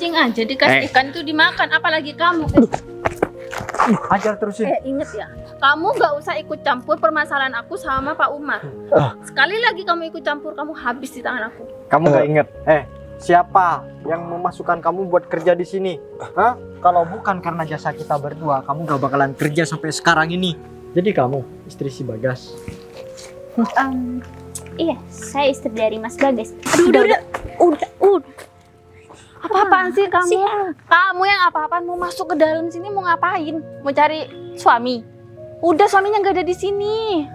kucing aja dikasih ikan itu dimakan, apalagi kamu. Ajar terusin. Inget ya, kamu nggak usah ikut campur permasalahan aku sama Pak Umar. Sekali lagi kamu ikut campur, kamu habis di tangan aku. Kamu nggak inget? Siapa yang memasukkan kamu buat kerja di sini? Hah? Kalau bukan karena jasa kita berdua, kamu gak bakalan kerja sampai sekarang ini. Jadi kamu istri si Bagas. Iya, saya istri dari Mas Bagas. Udah. Apa-apaan sih kamu? Kamu yang apa-apaan mau masuk ke dalam sini mau ngapain? Mau cari suami? Udah, suaminya nggak ada di sini.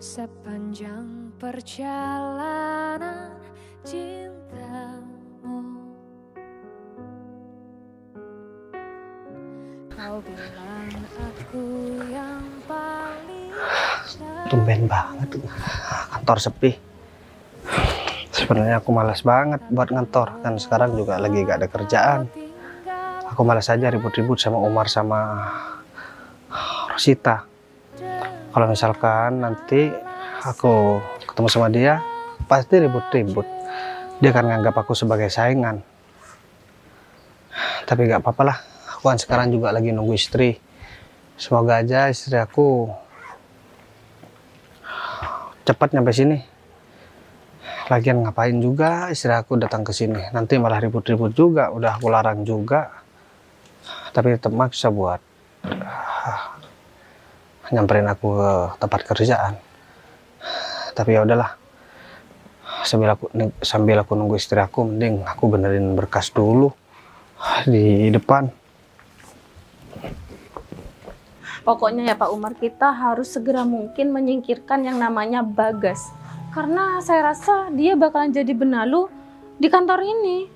Sepanjang perjalanan cintamu, kau bilang aku yang paling Tumben banget kantor sepi. Sebenarnya aku malas banget buat ngantor, kan sekarang juga lagi gak ada kerjaan. Aku malas aja ribut-ribut sama Umar sama Rosita. Kalau misalkan nanti aku ketemu sama dia, pasti ribut-ribut. Dia akan nganggap aku sebagai saingan. Tapi gak apa-apa lah, aku kan sekarang juga lagi nunggu istri. Semoga aja istri aku cepat nyampe sini. Lagian ngapain juga istri aku datang ke sini, nanti malah ribut-ribut juga. Udah aku larang juga, tapi tetap maksa buat nyamperin aku ke tempat kerjaan. Tapi ya udahlah, sambil aku nunggu istri aku, mending aku benerin berkas dulu di depan. Pokoknya ya Pak Umar, kita harus segera mungkin menyingkirkan yang namanya Bagas. Karena saya rasa dia bakalan jadi benalu di kantor ini.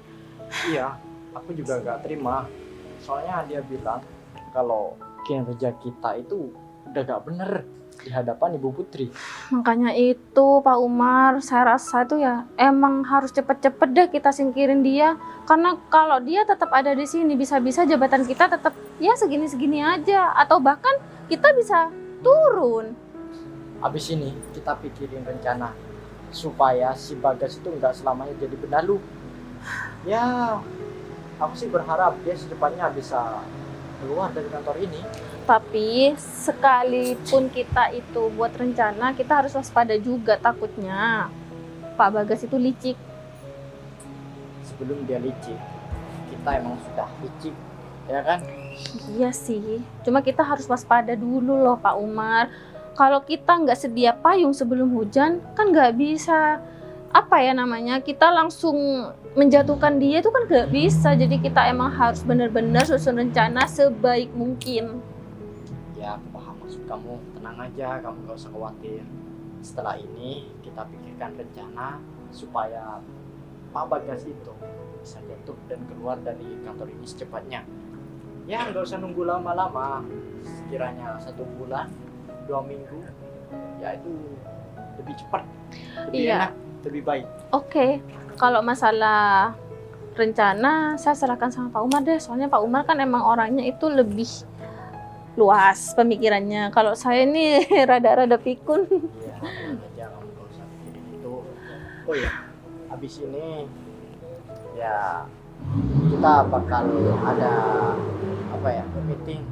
Iya, aku juga gak terima. Soalnya dia bilang kalau kinerja kita itu udah gak bener di hadapan Ibu Putri. Makanya itu Pak Umar, saya rasa itu ya emang harus cepet-cepet deh kita singkirin dia. Karena kalau dia tetap ada di sini, bisa-bisa jabatan kita tetap ya segini-segini aja. Atau bahkan kita bisa turun. Abis ini kita pikirin rencana supaya si Bagas itu nggak selamanya jadi benalu. Ya, aku sih berharap dia secepatnya bisa keluar dari kantor ini. Tapi sekalipun kita itu buat rencana, kita harus waspada juga, takutnya Pak Bagas itu licik. Sebelum dia licik, kita emang sudah licik, ya kan? Iya sih, cuma kita harus waspada dulu loh Pak Umar. Kalau kita nggak sedia payung sebelum hujan, kan nggak bisa, apa ya namanya, kita langsung menjatuhkan dia itu kan nggak bisa. Jadi kita emang harus benar-benar susun rencana sebaik mungkin. Ya, aku paham maksud kamu. Tenang aja, kamu gak usah khawatir. Setelah ini kita pikirkan rencana supaya Pak Bagas itu bisa jatuh dan keluar dari kantor ini secepatnya. Ya, gak usah nunggu lama-lama. Sekiranya 1 bulan, 2 minggu, ya itu lebih cepat, lebih enak, lebih baik. Oke, kalau masalah rencana saya serahkan sama Pak Umar deh. Soalnya Pak Umar kan emang orangnya itu lebih luas pemikirannya. Kalau saya ini rada-rada pikun. Ya, aja kamu gak usah pikirin itu. Oh ya, habis ini ya kita bakal ada apa ya, meeting.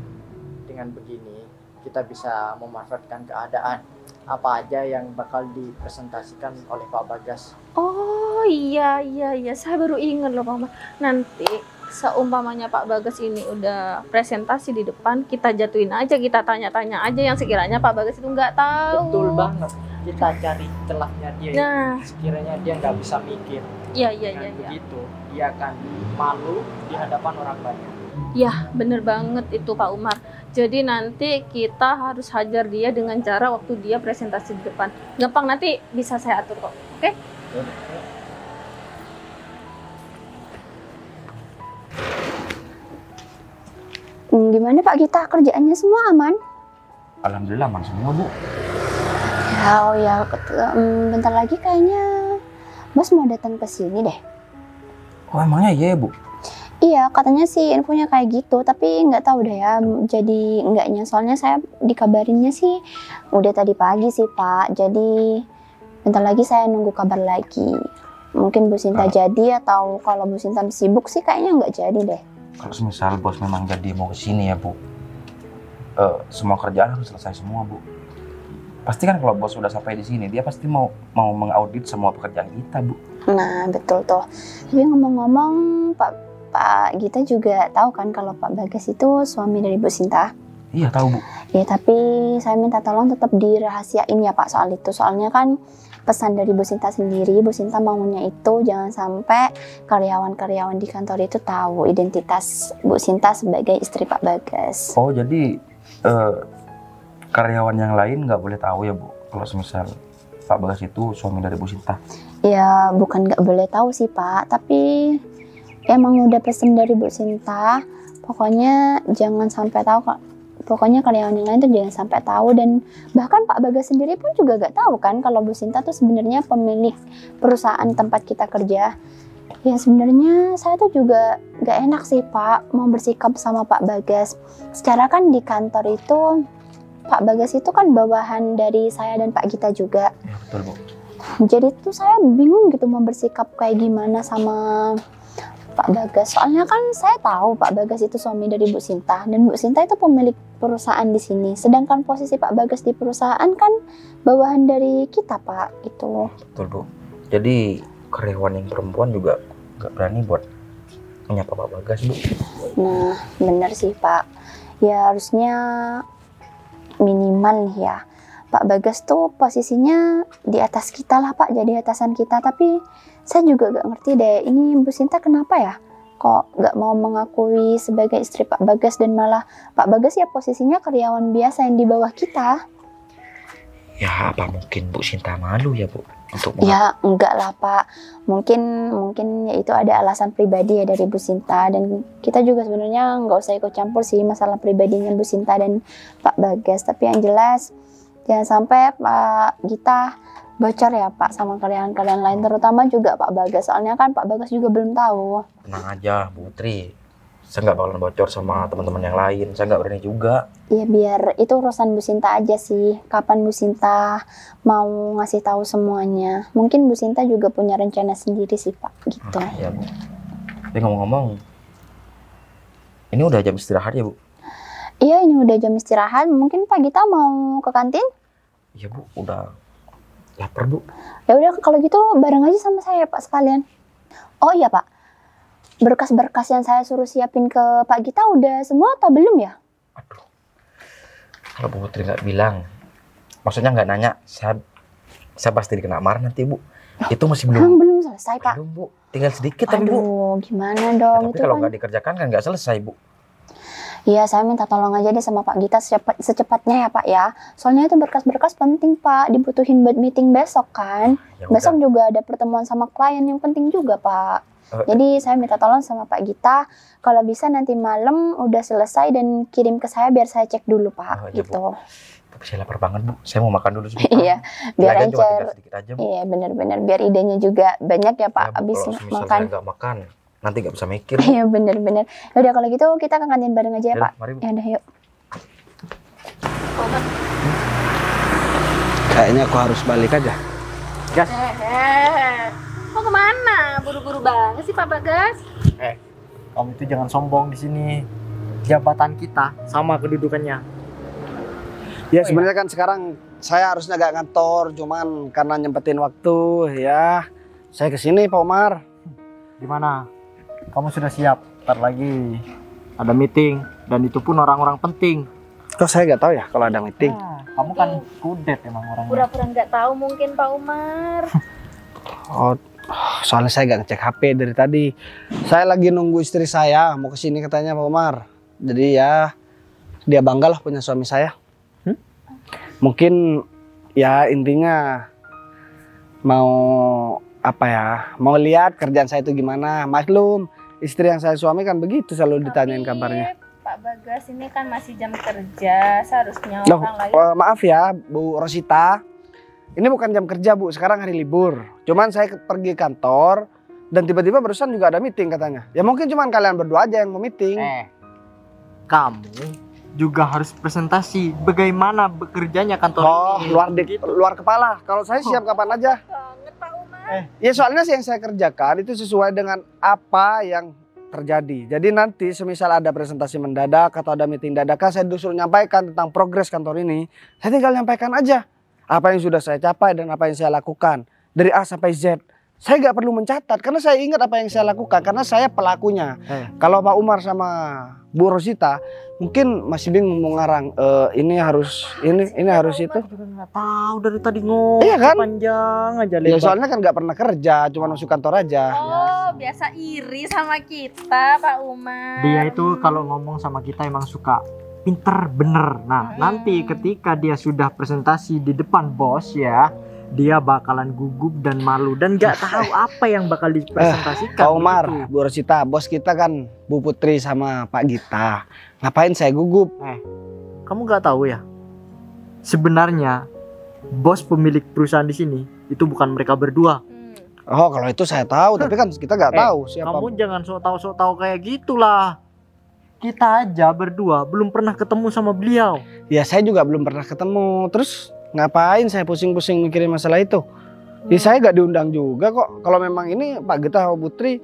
Dengan begini kita bisa memanfaatkan keadaan apa aja yang bakal dipresentasikan oleh Pak Bagas. Oh iya, saya baru ingat loh Pak Umar. Nanti seumpamanya Pak Bagas ini udah presentasi di depan, kita jatuhin aja, kita tanya-tanya aja yang sekiranya Pak Bagas itu nggak tahu. Betul banget, kita cari celahnya dia. Nah, sekiranya dia nggak bisa mikir. Iya. Begitu, dia akan malu di hadapan orang banyak. Ya, bener banget itu Pak Umar. Jadi nanti kita harus hajar dia dengan cara waktu dia presentasi di depan. Gampang, nanti bisa saya atur kok, oke? Gimana Pak Gita, kerjaannya semua aman? Alhamdulillah aman semua, Bu. Ya, oh ya, bentar lagi kayaknya Bos mau datang ke sini deh. Oh emangnya iya ya, Bu? Iya, Iya, katanya sih infonya kayak gitu, tapi nggak tahu deh ya jadi enggaknya. Soalnya saya dikabarinnya sih udah tadi pagi sih Pak. Jadi bentar lagi saya nunggu kabar lagi. Mungkin Bu Sinta jadi, atau kalau Bu Sinta sibuk sih kayaknya nggak jadi deh. Kalau misal bos memang jadi mau ke sini ya, Bu. Semua kerjaan harus selesai semua, Bu. Pasti kan kalau bos sudah sampai di sini, dia pasti mau mengaudit semua pekerjaan kita, Bu. Nah, betul tuh. Tapi ngomong-ngomong, Pak Gita juga tahu kan kalau Pak Bagas itu suami dari Bu Sinta? Iya, tahu, Bu. Ya, tapi saya minta tolong tetap dirahasiain ya Pak soal itu. Soalnya kan pesan dari Bu Sinta sendiri, Bu Sinta maunya itu jangan sampai karyawan-karyawan di kantor itu tahu identitas Bu Sinta sebagai istri Pak Bagas. Oh, jadi karyawan yang lain nggak boleh tahu ya, Bu, kalau semisal Pak Bagas itu suami dari Bu Sinta? Ya, bukan nggak boleh tahu sih Pak, tapi emang udah pesan dari Bu Sinta, pokoknya jangan sampai tahu kok. Pokoknya karyawan yang lain tuh jangan sampai tahu, dan bahkan Pak Bagas sendiri pun juga gak tahu kan kalau Bu Sinta tuh sebenarnya pemilik perusahaan tempat kita kerja. Ya sebenarnya saya tuh juga gak enak sih Pak mau bersikap sama Pak Bagas. Secara kan di kantor itu Pak Bagas itu kan bawahan dari saya dan Pak Gita juga. Ya, betul, Bu. Jadi tuh saya bingung gitu mau bersikap kayak gimana sama Pak Bagas. Soalnya kan saya tahu Pak Bagas itu suami dari Bu Sinta, dan Bu Sinta itu pemilik perusahaan di sini. Sedangkan posisi Pak Bagas di perusahaan kan bawahan dari kita, Pak. Itu. Betul, Bu. Jadi karyawan yang perempuan juga nggak berani buat menyapa Pak Bagas, Bu. Nah, benar sih Pak. Ya harusnya minimal nih ya. Pak Bagas tuh posisinya di atas kita lah Pak, jadi atasan kita. Tapi saya juga gak ngerti deh, ini Bu Sinta kenapa ya? Kok gak mau mengakui sebagai istri Pak Bagas, dan malah Pak Bagas ya posisinya karyawan biasa yang di bawah kita. Ya, apa mungkin Bu Sinta malu ya, Bu? Untuk Ya enggak lah Pak, mungkin ya itu ada alasan pribadi ya dari Bu Sinta, dan kita juga sebenarnya nggak usah ikut campur sih masalah pribadinya Bu Sinta dan Pak Bagas. Tapi yang jelas jangan sampai Pak Gita bocor ya Pak sama karyawan-karyawan lain, terutama juga Pak Bagas. Soalnya kan Pak Bagas juga belum tahu. Tenang aja, Bu Putri. Saya nggak bakalan bocor sama teman-teman yang lain. Saya nggak berani juga. Ya biar itu urusan Bu Sinta aja sih. Kapan Bu Sinta mau ngasih tahu semuanya? Mungkin Bu Sinta juga punya rencana sendiri sih Pak. Gitu. Ya, Bu. Tapi ngomong-ngomong, ini udah jam istirahat ya, Bu? Iya, ini udah jam istirahat. Mungkin Pak Gita mau ke kantin? Iya, Bu. Udah lapar, Bu. Ya udah kalau gitu bareng aja sama saya Pak sekalian. Oh iya Pak, berkas-berkas yang saya suruh siapin ke Pak Gita udah semua atau belum ya? Aduh, kalau Bu Putri nggak bilang, maksudnya nggak nanya, saya pasti dikena marah nanti, Bu. Itu masih Belum selesai Pak. belum, Bu. Tinggal sedikit tapi, Bu. Aduh, gimana dong? Tapi Itu kalau kan. nggak dikerjakan kan nggak selesai, Bu. Iya, saya minta tolong aja deh sama Pak Gita secepatnya ya Pak ya. Soalnya itu berkas-berkas penting Pak, dibutuhin buat meeting besok kan. Ya Besok udah. juga ada pertemuan sama klien yang penting juga Pak. Eh, Jadi saya minta tolong sama Pak Gita, kalau bisa nanti malam udah selesai dan kirim ke saya biar saya cek dulu Oh, Pak. iya, Gitu. Tapi saya lapar banget, Bu. Saya mau makan dulu sebentar. Iya, biar Lagian cuma encer. tinggal sedikit aja, Bu. Iya benar-benar, biar idenya juga banyak ya Pak Ya, Bu, abis kalau semisal makan. saya nggak makan, nanti nggak bisa mikir. Iya benar-benar. Udah kalau gitu kita ke kantin bareng aja ya Yaudah, Pak. mari, Bu. Ya udah yuk. Kayaknya aku harus balik aja. Mau kemana? Buru-buru banget sih Pak Bagas. Kamu itu jangan sombong di sini. Jabatan kita sama kedudukannya. Ya sebenarnya kan sekarang saya harusnya gak ngantor, cuman karena nyempetin waktu ya saya kesini Pak Umar. Gimana? Kamu sudah siap? Ntar lagi ada meeting, dan itu pun orang-orang penting. Kok saya gak tahu ya kalau ada meeting? Kamu kan kudet emang orangnya. Pura-pura nggak tahu mungkin Pak Umar. Oh, soalnya saya gak ngecek HP dari tadi. Saya lagi nunggu istri saya mau kesini katanya Pak Umar. Jadi ya dia bangga lah punya suami saya. Mungkin ya intinya mau apa ya? Mau lihat kerjaan saya itu gimana. Maklum istri yang saya suami kan begitu selalu ditanyain kabarnya. Pak Bagas ini kan masih jam kerja, seharusnya Loh, orang lain. maaf ya Bu Rosita. Ini bukan jam kerja Bu, sekarang hari libur. Cuman saya pergi kantor Dan tiba-tiba barusan juga ada meeting katanya. Ya mungkin cuman kalian berdua aja yang mau meeting. Kamu juga harus presentasi bagaimana bekerjanya kantor ini. Luar kepala. Kalau saya siap kapan aja. Banget Pak Umar. Ya soalnya sih yang saya kerjakan itu sesuai dengan apa yang terjadi. Jadi nanti semisal ada presentasi mendadak atau ada meeting dadakan, saya disuruh nyampaikan tentang progres kantor ini. Saya tinggal nyampaikan aja apa yang sudah saya capai dan apa yang saya lakukan dari A sampai Z. Saya nggak perlu mencatat karena saya ingat apa yang saya lakukan karena saya pelakunya. Kalau Pak Umar sama Bu Rosita mungkin masih bingung mau ngarang ini harus ini harus itu. Nggak tahu dari tadi ngomong. Iya kan? Panjang aja Ya lebar. soalnya kan nggak pernah kerja, cuma masuk kantor aja. Oh, biasa iri sama kita Pak Umar. Dia itu kalau ngomong sama kita emang suka pinter bener. Nah, nanti ketika dia sudah presentasi di depan bos ya, dia bakalan gugup dan malu dan nggak tahu apa yang bakal dipresentasikan. Pak Umar, begitu. Bu Rosita, bos kita kan Bu Putri sama Pak Gita. Ngapain saya gugup? Kamu nggak tahu ya? Sebenarnya bos pemilik perusahaan di sini itu bukan mereka berdua. Oh, kalau itu saya tahu, tapi kan kita nggak tahu siapa. Kamu jangan sok tahu kayak gitulah. Kita aja berdua belum pernah ketemu sama beliau. Ya saya juga belum pernah ketemu. Terus ngapain saya pusing-pusing mikirin masalah itu? Ya saya nggak diundang juga kok. Kalau memang ini Pak Gita sama Putri,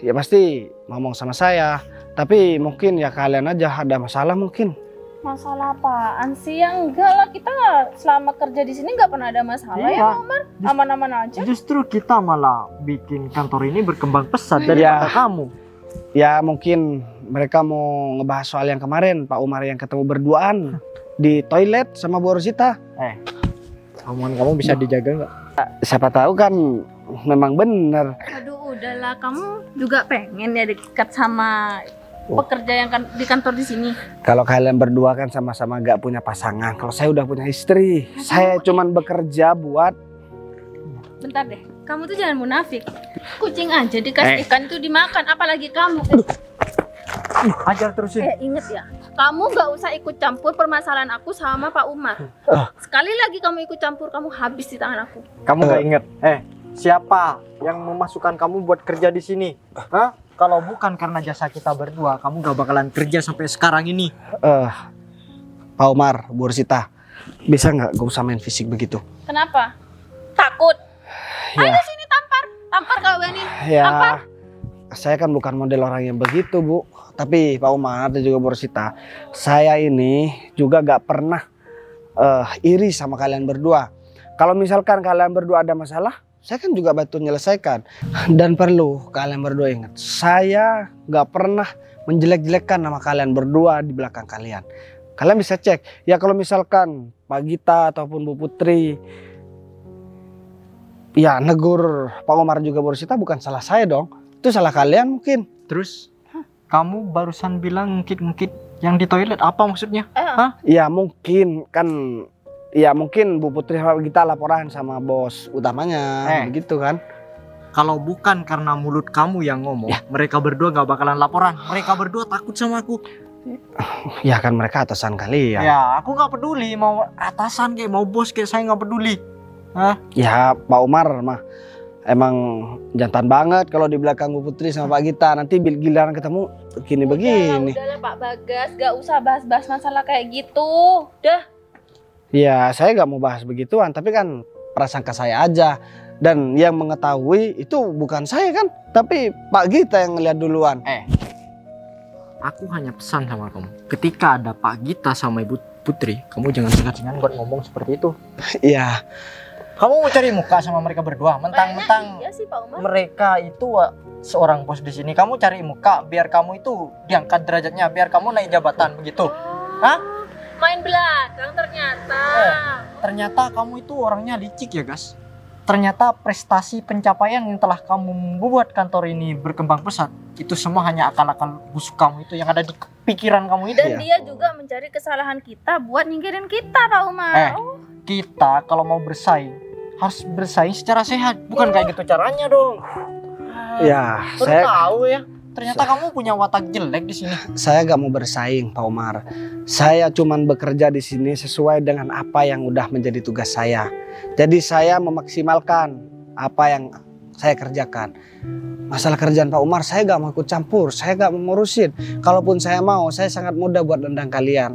ya pasti ngomong sama saya. Tapi mungkin ya kalian aja ada masalah mungkin. Masalah apaan sih? Yang enggak lah, kita selama kerja di sini nggak pernah ada masalah ya Pak Umar. Aman-aman aja. Justru kita malah bikin kantor ini berkembang pesat daripada kamu. Ya mungkin mereka mau ngebahas soal yang kemarin Pak Umar yang ketemu berduaan di toilet sama Bu Rosita. Omongan kamu bisa dijaga nggak? Siapa tahu kan memang bener. Aduh, udahlah, kamu juga pengen ya dekat sama pekerja yang di kantor di sini. Kalau kalian berdua kan sama-sama gak punya pasangan. Kalau saya udah punya istri, saya cuman bekerja buat. Bentar deh, kamu tuh jangan munafik. Kucing aja dikasih ikan itu dimakan, apalagi kamu. Ajar terusin. Inget ya, kamu gak usah ikut campur permasalahan aku sama Pak Umar. Sekali lagi kamu ikut campur, kamu habis di tangan aku. Kamu nggak inget? Siapa yang memasukkan kamu buat kerja di sini? Hah? Kalau bukan karena jasa kita berdua, kamu gak bakalan kerja sampai sekarang ini. Pak Umar, Bu Rosita, bisa nggak gak usah main fisik begitu? Kenapa? Takut? Ya. Ayo sini tampar kalau berani. Ya, Tampar. saya kan bukan model orang yang begitu, Bu. Tapi Pak Umar dan juga Bu Rosita, saya ini juga gak pernah iri sama kalian berdua. Kalau misalkan kalian berdua ada masalah, saya kan juga bantu menyelesaikan. Dan perlu kalian berdua ingat, saya gak pernah menjelek-jelekkan nama kalian berdua di belakang kalian. Kalian bisa cek. Ya kalau misalkan Pak Gita ataupun Bu Putri ya negur Pak Umar juga Bu Rosita, bukan salah saya dong. Itu salah kalian mungkin. Terus kamu barusan bilang ngungkit yang di toilet, apa maksudnya? Ya mungkin kan, ya mungkin Bu Putri sama kita laporan sama bos utamanya, begitu kan? Kalau bukan karena mulut kamu yang ngomong, mereka berdua gak bakalan laporan. Mereka berdua takut sama aku. Ya kan mereka atasan kalian. Ya aku gak peduli mau atasan kayak mau bos kayak, saya gak peduli. Ya Pak Umar mah emang jantan banget kalau di belakang Bu Putri sama Pak Gita. Nanti giliran ketemu begini-begini. Udahlah Pak Bagas, gak usah bahas-bahas masalah kayak gitu. Udah. Ya saya gak mau bahas begituan, tapi kan prasangka saya aja. Dan yang mengetahui itu bukan saya kan, tapi Pak Gita yang ngeliat duluan. Aku hanya pesan sama kamu, ketika ada Pak Gita sama Ibu Putri, kamu jangan segan-segan buat ngomong seperti itu. Iya. Kamu mau cari muka sama mereka berdua, mentang-mentang Iya sih Pak Umar. mereka itu seorang bos di sini. Kamu cari muka biar kamu itu diangkat derajatnya, biar kamu naik jabatan begitu. Main belakang ternyata. Ternyata kamu itu orangnya licik ya, guys. Ternyata prestasi pencapaian yang telah kamu membuat kantor ini berkembang pesat, itu semua hanya akal-akal busuk kamu itu yang ada di pikiran kamu itu. Dan dia juga mencari kesalahan kita buat nyingkirin kita Pak Umar. Kita kalau mau bersaing harus bersaing secara sehat, bukan kayak gitu caranya dong. Ya, Baru saya tahu ya. Ternyata kamu punya watak jelek di sini. Saya gak mau bersaing, Pak Umar. Saya cuman bekerja di sini sesuai dengan apa yang udah menjadi tugas saya. Jadi saya memaksimalkan apa yang saya kerjakan. Masalah kerjaan Pak Umar saya gak mau ikut campur, saya gak mau ngurusin. Kalaupun saya mau, saya sangat mudah buat nendang kalian.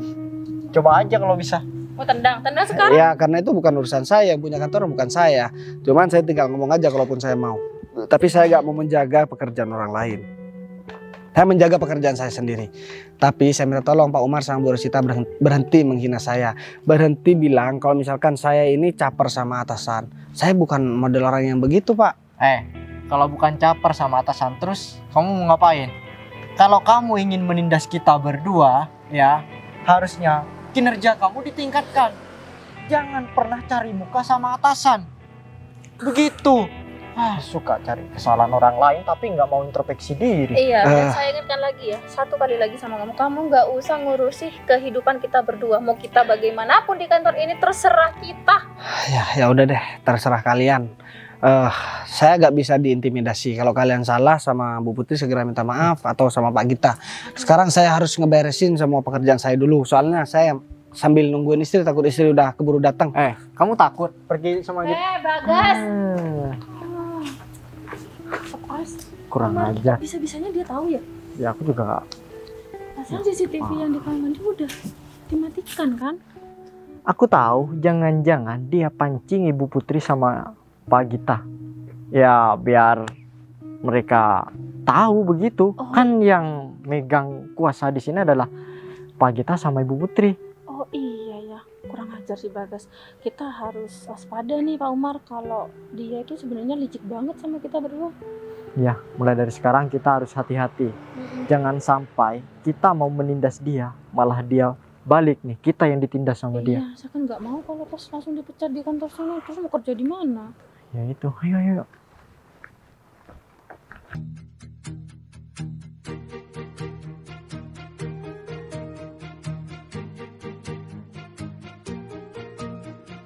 Coba aja kalau bisa. Mau tendang sekarang? Ya karena itu bukan urusan saya, yang punya kantor bukan saya. Cuman saya tinggal ngomong aja kalaupun saya mau. Tapi saya gak mau menjaga pekerjaan orang lain. Saya menjaga pekerjaan saya sendiri. Tapi saya minta tolong Pak Umar sama Bu Rosita berhenti menghina saya. Berhenti bilang kalau misalkan saya ini caper sama atasan. Saya bukan model orang yang begitu, Pak. Kalau bukan caper sama atasan terus kamu mau ngapain? Kalau kamu ingin menindas kita berdua, ya harusnya kinerja kamu ditingkatkan. Jangan pernah cari muka sama atasan. Begitu. Suka cari kesalahan orang lain tapi nggak mau introspeksi diri. Iya, dan saya ingatkan lagi ya, satu kali lagi sama kamu nggak usah ngurusi kehidupan kita berdua. Mau kita bagaimanapun di kantor ini terserah kita. Ya udah deh, terserah kalian. Saya nggak bisa diintimidasi. Kalau kalian salah sama Bu Putri segera minta maaf atau sama Pak Gita. Sekarang saya harus ngeberesin semua pekerjaan saya dulu. Soalnya saya sambil nungguin istri, takut istri udah keburu datang. Kamu takut pergi sama Gita? Bagas. Kurang ajar. Bisa-bisanya dia tahu ya? Ya aku juga nggak. Pasal CCTV yang di kamar mandi udah dimatikan kan? Aku tahu, jangan-jangan dia pancing Ibu Putri sama Pak Gita. Ya biar mereka tahu begitu. Kan yang megang kuasa di sini adalah Pak Gita sama Ibu Putri. Oh iya ya, kurang ajar sih Bagas. Kita harus waspada nih Pak Umar kalau dia itu sebenarnya licik banget sama kita berdua. Ya, mulai dari sekarang kita harus hati-hati. Jangan sampai kita mau menindas dia, malah dia balik nih, kita yang ditindas sama dia. Iya, saya kan nggak mau kalau pas langsung dipecat di kantor sana, terus mau kerja di mana? Ya itu, ayo.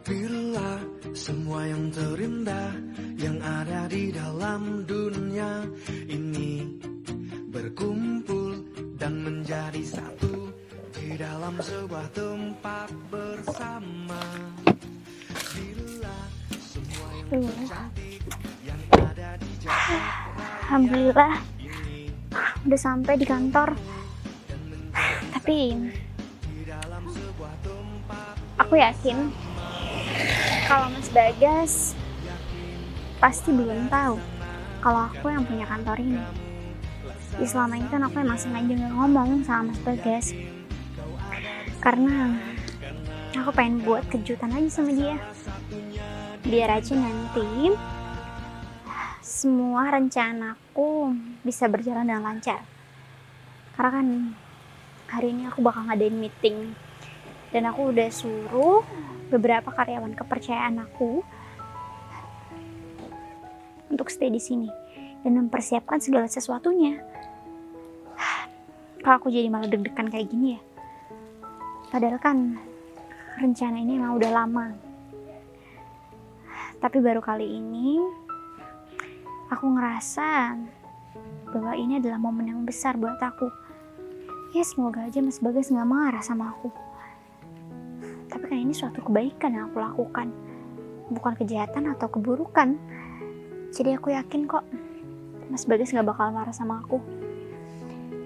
Bila semua yang terindah yang ada di dalam dunia ini berkumpul dan menjadi satu di dalam sebuah tempat bersama. Bila semua yang tercantik yang ada di jalan Alhamdulillah udah sampai di kantor. Tapi aku yakin kalau Mas Bagas pasti belum tahu kalau aku yang punya kantor ini. Di selama ini kan aku emang sengaja gak ngomong sama Mas Bagas karena aku pengen buat kejutan aja sama dia, biar aja nanti semua rencanaku bisa berjalan dengan lancar. Karena kan hari ini aku bakal ngadain meeting dan aku udah suruh beberapa karyawan kepercayaan aku untuk stay di sini dan mempersiapkan segala sesuatunya. Kalau aku jadi malah deg-degan kayak gini ya. Padahal kan rencana ini emang udah lama. Tapi baru kali ini aku ngerasa bahwa ini adalah momen yang besar buat aku. Ya semoga aja Mas Bagas gak marah sama aku. Tapi kan ini suatu kebaikan yang aku lakukan, bukan kejahatan atau keburukan. Jadi aku yakin kok Mas Bagas gak bakal marah sama aku.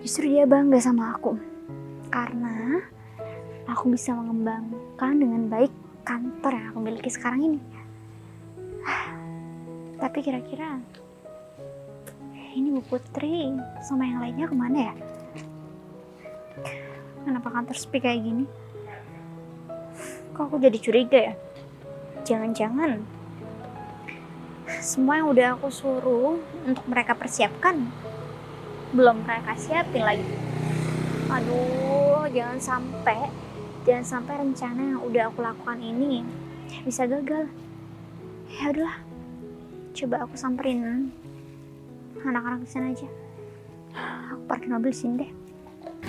Justru dia bangga sama aku karena aku bisa mengembangkan dengan baik kantor yang aku miliki sekarang ini. Tapi kira-kira ini Bu Putri sama yang lainnya kemana ya? Kenapa kantor sepi kayak gini? Kok aku jadi curiga ya? Jangan-jangan semua yang udah aku suruh untuk mereka persiapkan belum mereka siapin lagi. Aduh, jangan sampai rencana yang udah aku lakukan ini bisa gagal. Ya udahlah, coba aku samperin anak-anak di sana aja. Aku parkir mobil di sini deh.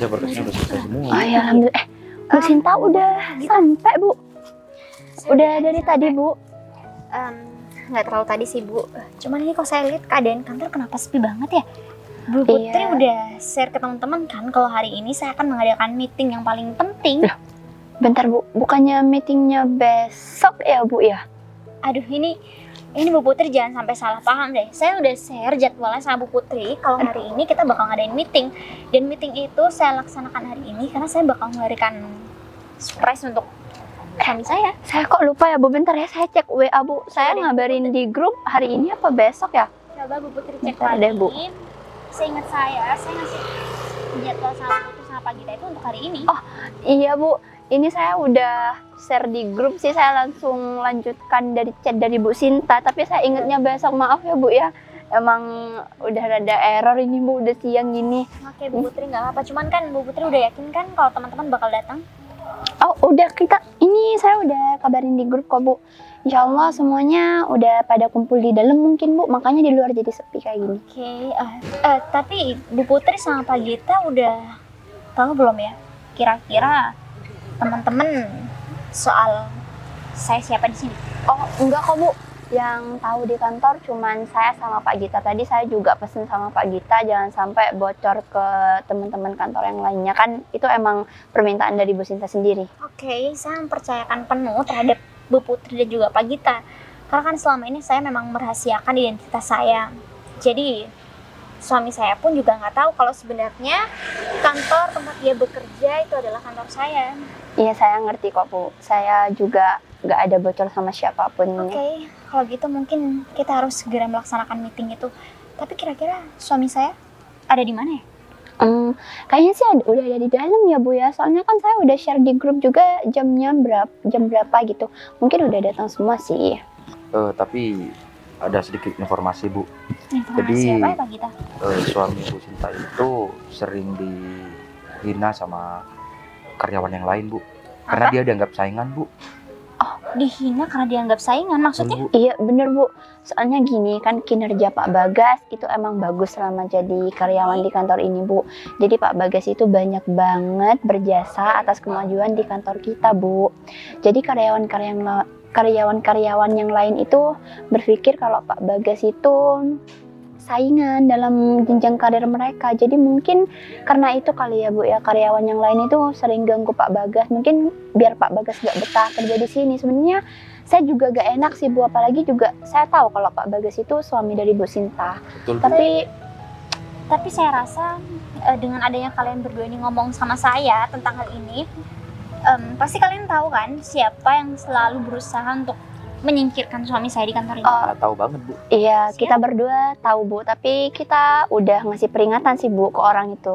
Ya berkasnya udah selesai semua. Oh ya alhamdulillah. Bu Sinta udah sampai Bu. Udah dari tadi Bu. Nggak terlalu tadi sih Bu. Cuman ini kok saya lihat keadaan kantor kenapa sepi banget ya. Bu Putri udah share ke teman-teman kan kalau hari ini saya akan mengadakan meeting yang paling penting. Bentar Bu, bukannya meetingnya besok ya Bu ya? Aduh ini ini Bu Putri jangan sampai salah paham deh. Saya udah share jadwalnya sama Bu Putri kalau hari ini kita bakal ngadain meeting. Dan meeting itu saya laksanakan hari ini karena saya bakal memberikan surprise untuk suami saya. Saya kok lupa ya Bu, bentar ya saya cek WA Bu. Saya ngabarin di grup hari ini apa besok ya? Coba Bu Putri cek Bentar lagi. deh, Bu. Seingat saya ngasih jadwal sama Putri sama Pak Gita itu untuk hari ini. Oh iya Bu, ini saya udah share di grup sih, saya langsung lanjutkan dari chat dari Bu Sinta. Tapi saya ingetnya besok, maaf ya Bu ya. Emang udah rada error ini Bu, udah siang gini. Oke Bu Putri nggak apa-apa, cuman kan Bu Putri udah yakin kan kalau teman-teman bakal datang? Oh udah, ini saya udah kabarin di grup kok Bu. Insya Allah semuanya udah pada kumpul di dalam mungkin Bu, makanya di luar jadi sepi kayak gini. Oke, tapi Bu Putri sama Pak Gita udah tahu belum ya? Kira-kira teman-teman soal saya siapa di sini? Oh enggak kok Bu, yang tahu di kantor cuman saya sama Pak Gita. Tadi saya juga pesen sama Pak Gita jangan sampai bocor ke teman-teman kantor yang lainnya, kan itu emang permintaan dari Bu Sinta sendiri. Oke, saya mempercayakan penuh terhadap Bu Putri dan juga Pak Gita. Karena kan selama ini saya memang merahasiakan identitas saya. Jadi suami saya pun juga nggak tahu kalau sebenarnya kantor tempat dia bekerja itu adalah kantor saya. Iya saya ngerti kok Bu, saya juga nggak ada bocor sama siapapun. Oke, kalau gitu mungkin kita harus segera melaksanakan meeting itu. Tapi kira-kira suami saya ada di mana ya? Kayaknya sih udah ada di dalam ya Bu ya, soalnya kan saya udah share di grup juga jam berapa gitu. Mungkin udah datang semua sih. Tapi ada sedikit informasi Bu. Informasi apa ya Pak Gita? Suami Bu Sinta itu sering dihina sama karyawan yang lain Bu. Karena dia dianggap saingan Bu. Oh, dihina karena dianggap saingan maksudnya? Iya bener Bu, soalnya gini kan kinerja Pak Bagas itu emang bagus selama jadi karyawan di kantor ini Bu. Jadi Pak Bagas itu banyak banget berjasa atas kemajuan di kantor kita Bu. Jadi karyawan-karyawan yang lain itu berpikir kalau Pak Bagas itu saingan dalam jenjang karir mereka. Jadi mungkin karena itu kali ya Bu ya, karyawan yang lain itu sering ganggu Pak Bagas. Mungkin biar Pak Bagas gak betah kerja di sini. Sebenarnya saya juga gak enak sih Bu, apalagi juga saya tahu kalau Pak Bagas itu suami dari Bu Sinta. Betul, Tapi saya rasa dengan adanya kalian berdua ini ngomong sama saya tentang hal ini, pasti kalian tahu kan siapa yang selalu berusaha untuk menyingkirkan suami saya di kantor ini. Tahu banget Bu. Iya, kita berdua tahu Bu, tapi kita udah ngasih peringatan sih Bu ke orang itu.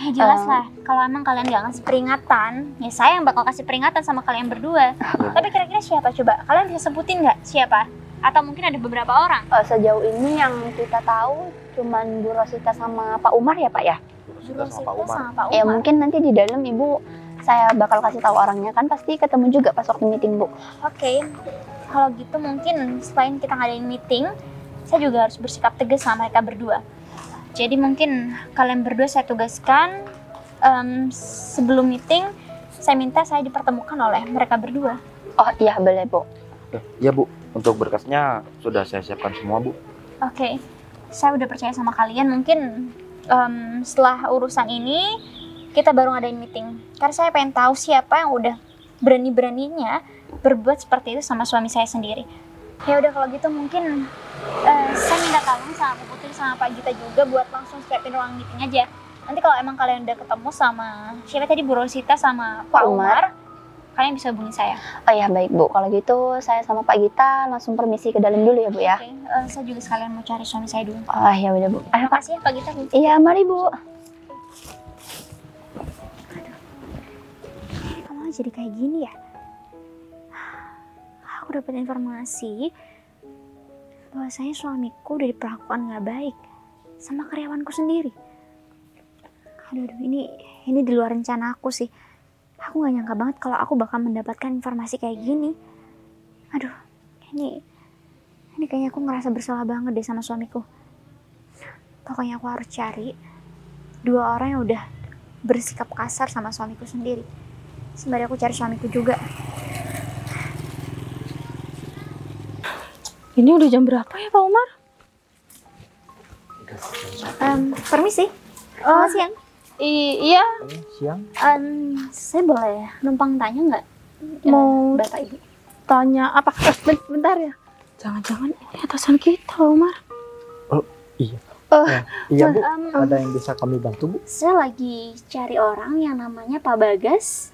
Ya jelas lah, kalau emang kalian gak ngasih peringatan, ya saya yang bakal kasih peringatan sama kalian berdua. Tapi kira-kira siapa coba? Kalian bisa sebutin nggak siapa? Atau mungkin ada beberapa orang? Sejauh ini yang kita tahu cuman Bu Rosita sama Pak Umar ya Pak ya? Bu Rosita sama Pak Umar. Ya mungkin nanti di dalam Ibu saya bakal kasih tahu orangnya, kan pasti ketemu juga pas waktu meeting Bu. Oke. Kalau gitu mungkin selain kita ngadain meeting, saya juga harus bersikap tegas sama mereka berdua. Jadi mungkin kalian berdua saya tugaskan sebelum meeting, saya minta saya dipertemukan oleh mereka berdua. Oh iya boleh Bu. Ya Bu, untuk berkasnya sudah saya siapkan semua Bu. Oke, saya udah percaya sama kalian. Mungkin setelah urusan ini kita baru ngadain meeting. Karena saya pengen tahu siapa yang udah berani-beraninya berbuat seperti itu sama suami saya sendiri. Ya udah kalau gitu mungkin saya minta tolong sama Bu Putri sama Pak Gita juga buat langsung siapin ruang meeting aja. Nanti kalau emang kalian udah ketemu sama siapa tadi, Bu Rosita sama Pak Umar, kalian bisa hubungi saya. Oh ya baik Bu, kalau gitu saya sama Pak Gita langsung permisi ke dalam dulu ya Bu ya. Oke, saya juga sekalian mau cari suami saya dulu. Oh ya udah Bu. Terima kasih ya Pak Gita. Iya mari Bu. Kalau jadi kayak gini ya? Aku dapat informasi bahwasanya suamiku udah diperlakukan nggak baik sama karyawanku sendiri. Aduh, ini di luar rencana aku sih. Aku nggak nyangka banget kalau aku bakal mendapatkan informasi kayak gini. Aduh, ini kayaknya aku ngerasa bersalah banget deh sama suamiku. Pokoknya aku harus cari dua orang yang udah bersikap kasar sama suamiku sendiri. Sembari aku cari suamiku juga. Ini udah jam berapa ya Pak Umar? Permisi. Siang. Iya. Siang. Saya boleh numpang tanya nggak? Mau Bapak Ibu. tanya apa? Bentar ya. Jangan-jangan ini atasan kita, Umar. Iya. Oh, Iya Bu, ada yang bisa kami bantu Bu? Saya lagi cari orang yang namanya Pak Bagas.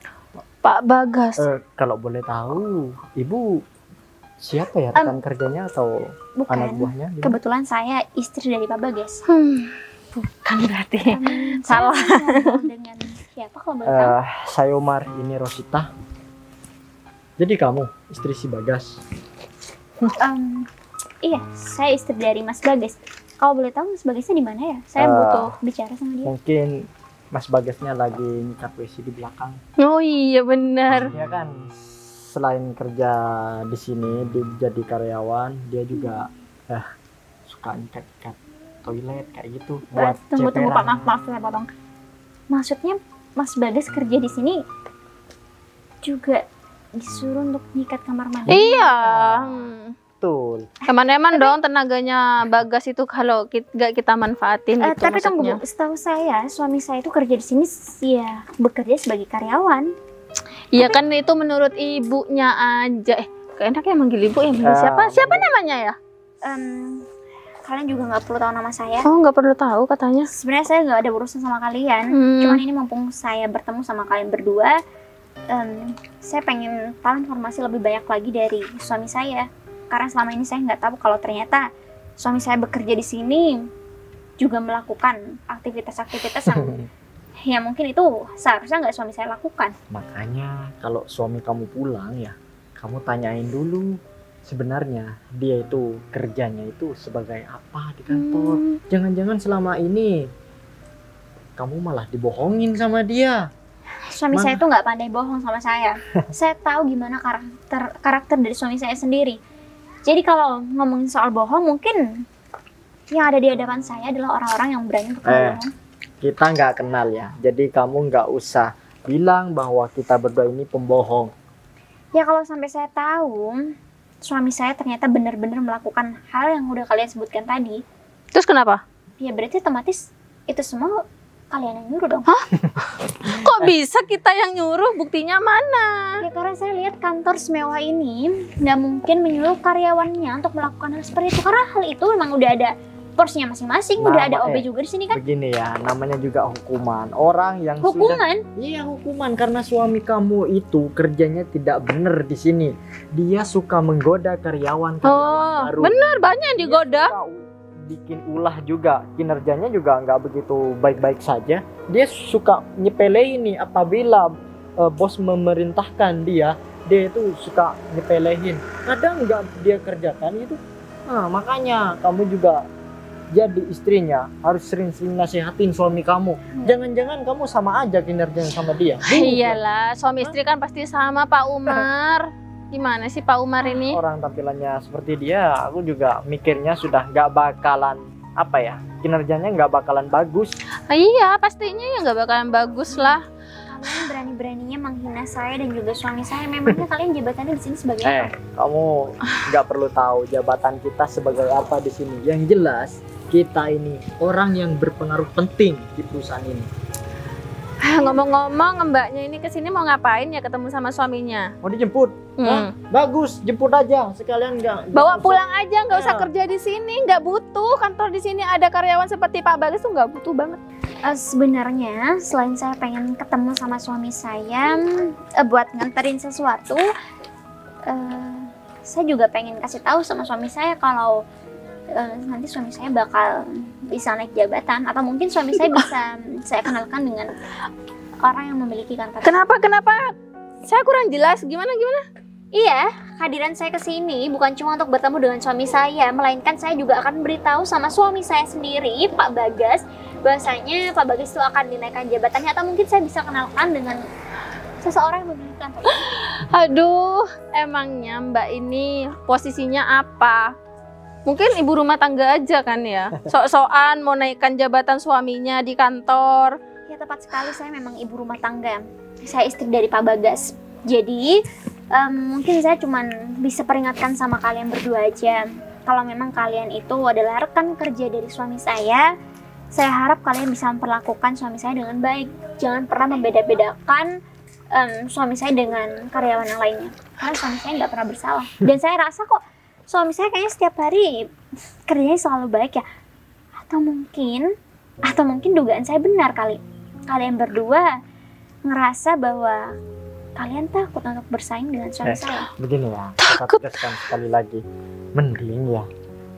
Pak Bagas. Kalau boleh tahu, Ibu siapa ya rekan kerjanya atau anak Bukan. buahnya? Gitu? Kebetulan saya istri dari Pak Bagas. Bukan berarti. Saya Salah. ngobrol dengan siapa kalau boleh tahu? Saya Umar, ini Rosita. Jadi kamu istri si Bagas? Iya, saya istri dari Mas Bagas. Kalau boleh tahu Mas Bagasnya di mana ya? Saya butuh bicara sama dia. Mungkin Mas Bagasnya lagi nyikat WC di belakang. Oh iya benar. Iya kan, selain kerja di sini jadi karyawan, dia juga suka nyikat-nyikat toilet kayak gitu buat Tunggu ceperan. Pak, maaf saya potong. Maksudnya Mas Bagas kerja di sini juga disuruh untuk nyikat kamar mandi? Iya. Betul. Eman-eman dong tenaganya Bagas itu kalau nggak kita manfaatin gitu Tapi tunggu maksudnya. Bu, setahu saya suami saya itu kerja di sini ya bekerja sebagai karyawan. Iya kan itu menurut ibunya aja. Keenaknya manggil ibu ya, manggil siapa? Siapa namanya ya? Kalian juga nggak perlu tahu nama saya. Oh nggak perlu tahu katanya. Sebenarnya saya nggak ada urusan sama kalian. Cuman ini mumpung saya bertemu sama kalian berdua, saya pengen tahu informasi lebih banyak lagi dari suami saya. Karena selama ini saya nggak tahu kalau ternyata suami saya bekerja di sini juga melakukan aktivitas-aktivitas yang ya mungkin itu seharusnya nggak suami saya lakukan. Makanya kalau suami kamu pulang ya, kamu tanyain dulu sebenarnya dia itu kerjanya itu sebagai apa di kantor. Jangan-jangan selama ini kamu malah dibohongin sama dia. Suami saya itu nggak pandai bohong sama saya. Saya tahu gimana karakter dari suami saya sendiri. Jadi kalau ngomongin soal bohong, mungkin yang ada di hadapan saya adalah orang-orang yang berani untuk bohong. Kita nggak kenal ya, jadi kamu nggak usah bilang bahwa kita berdua ini pembohong. Ya kalau sampai saya tahu, suami saya ternyata benar-benar melakukan hal yang udah kalian sebutkan tadi. Terus kenapa? Ya berarti otomatis itu semua kalian yang nyuruh dong. Kok bisa kita yang nyuruh? Buktinya mana? Ya karena saya lihat kantor semewah ini nggak mungkin menyuruh karyawannya untuk melakukan hal seperti itu. Karena hal itu memang udah ada porsinya masing-masing, udah ada OB juga di sini kan. Begini ya, namanya juga hukuman. Orang yang Hukuman? Iya hukuman, karena suami kamu itu kerjanya tidak benar di sini. Dia suka menggoda karyawan baru. Bener banyak yang digoda. Dia suka bikin ulah juga, kinerjanya juga nggak begitu baik-baik saja. Dia suka nyepelein nih apabila bos memerintahkan dia itu suka nyepelein. Kadang nggak dia kerjakan itu. Nah makanya kamu juga jadi istrinya harus sering-sering nasihatin suami kamu. Jangan-jangan kamu sama aja kinerjanya sama dia. Iyalah, suami istri kan pasti sama Pak Umar. Gimana sih Pak Umar ini? Orang tampilannya seperti dia, aku juga mikirnya sudah nggak bakalan kinerjanya nggak bakalan bagus. Iya, pastinya ya nggak bakalan bagus lah. Kalian berani-beraninya menghina saya dan juga suami saya. Memangnya kalian jabatannya di sini sebagai apa? Kamu nggak perlu tahu jabatan kita sebagai apa di sini. Yang jelas kita ini orang yang berpengaruh penting di perusahaan ini. Ngomong-ngomong, mbaknya ini kesini mau ngapain ya ketemu sama suaminya? Mau dijemput? Bagus, jemput aja. Sekalian bawa pulang aja, nggak usah kerja di sini, nggak butuh. Kantor di sini ada karyawan seperti Pak Bagas tuh nggak butuh banget. Sebenarnya selain saya pengen ketemu sama suami saya buat nganterin sesuatu, saya juga pengen kasih tahu sama suami saya kalau nanti suami saya bakal bisa naik jabatan, atau mungkin suami saya bisa saya kenalkan dengan orang yang memiliki kantor. Kenapa? Saya kurang jelas. Gimana? Iya, kehadiran saya ke sini bukan cuma untuk bertemu dengan suami saya, melainkan saya juga akan beritahu sama suami saya sendiri, Pak Bagas, bahwasanya Pak Bagas itu akan dinaikkan jabatannya, atau mungkin saya bisa kenalkan dengan seseorang yang memiliki kantor. Aduh, emangnya Mbak ini posisinya apa? Mungkin ibu rumah tangga aja kan ya? Sok-sokan mau naikkan jabatan suaminya di kantor. Ya tepat sekali, saya memang ibu rumah tangga. Saya istri dari Pak Bagas. Jadi mungkin saya cuman bisa peringatkan sama kalian berdua aja. Kalau memang kalian itu adalah rekan kerja dari suami saya harap kalian bisa memperlakukan suami saya dengan baik. Jangan pernah membeda-bedakan suami saya dengan karyawan yang lainnya. Karena suami saya nggak pernah bersalah. Dan saya rasa kok suami saya kayaknya setiap hari kerjanya selalu baik ya. Atau mungkin dugaan saya benar kali. Kalian berdua ngerasa bahwa kalian takut untuk bersaing dengan suami saya. Begini ya, kita tegaskan sekali lagi. Mending ya,